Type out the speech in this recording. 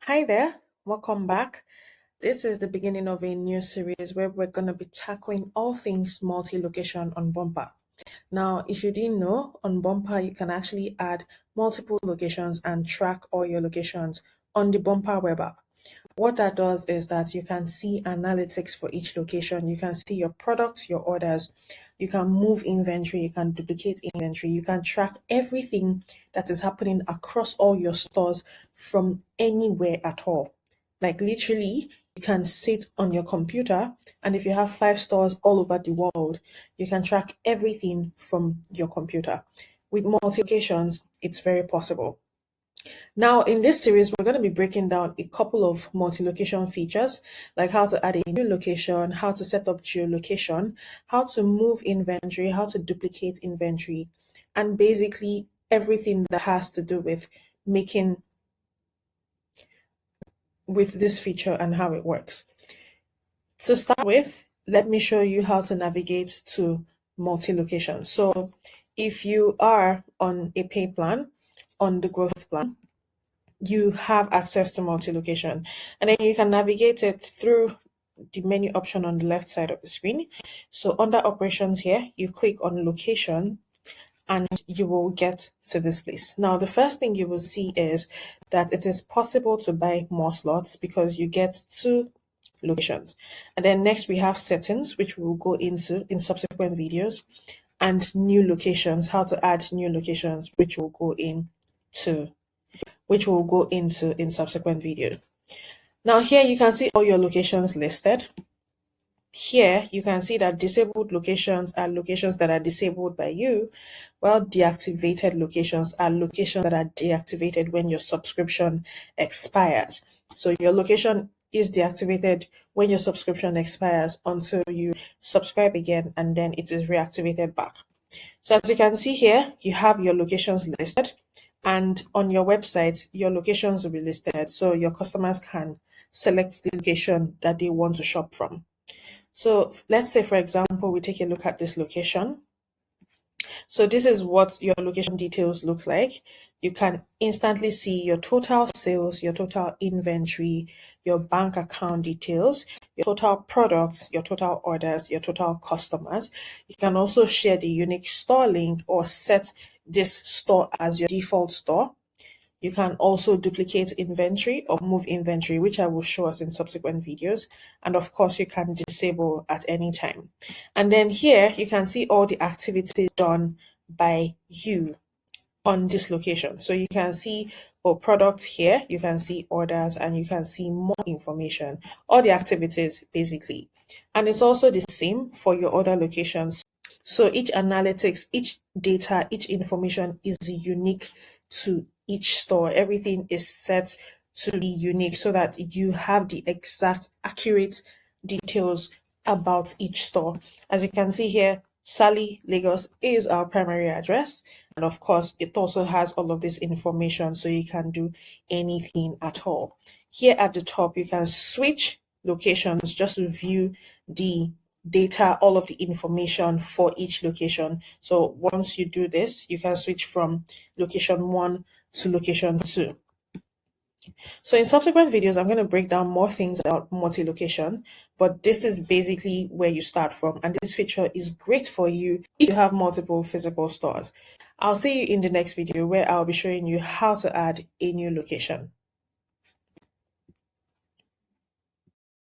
Hi there, welcome back. This is the beginning of a new series where we're going to be tackling all things multi location on Bumper. Now, if you didn't know, on Bumper, you can actually add multiple locations and track all your locations on the Bumper web app. What that does is that you can see analytics for each location. You can see your products, your orders. You can move inventory. You can duplicate inventory. You can track everything that is happening across all your stores from anywhere at all. Like literally, you can sit on your computer, and if you have 5 stores all over the world, you can track everything from your computer. With multi locations, it's very possible. Now, in this series, we're going to be breaking down a couple of multi-location features, like how to add a new location, how to set up geolocation, how to move inventory, how to duplicate inventory, and basically everything that has to do with making with this feature and how it works. To start with, let me show you how to navigate to multi-location. So if you are on a pay plan, on the growth plan, you have access to multi-location, and then you can navigate it through the menu option on the left side of the screen. So under operations here, you click on location and you will get to this place. Now, the first thing you will see is that it is possible to buy more slots because you get 2 locations. And then next we have settings, which we will go into in subsequent videos, and new locations, how to add new locations, which will go into in subsequent video. Now here you can see all your locations listed. Here you can see that disabled locations are locations that are disabled by you, while deactivated locations are locations that are deactivated when your subscription expires. So your location is deactivated when your subscription expires until you subscribe again, and then it is reactivated back. So as you can see here, you have your locations listed, and on your website, your locations will be listed so your customers can select the location that they want to shop from. So let's say, for example, we take a look at this location. So this is what your location details looks like. You can instantly see your total sales, your total inventory, your bank account details, your total products, your total orders, your total customers. You can also share the unique store link or set this store as your default store. You can also duplicate inventory or move inventory, which I will show us in subsequent videos. And of course, you can disable at any time. And then here you can see all the activities done by you on this location. So you can see for products here, you can see orders, and you can see more information, all the activities basically. And it's also the same for your other locations. So each analytics, each data, each information is unique to each store. Everything is set to be unique so that you have the exact accurate details about each store. As you can see here, Sally, Lagos is our primary address. And of course, it also has all of this information so you can do anything at all. Here at the top, you can switch locations just to view the data, all of the information for each location. So once you do this, you can switch from location 1 to location 2. So in subsequent videos, I'm going to break down more things about multi-location, but this is basically where you start from. And this feature is great for you if you have multiple physical stores. I'll see you in the next video where I'll be showing you how to add a new location.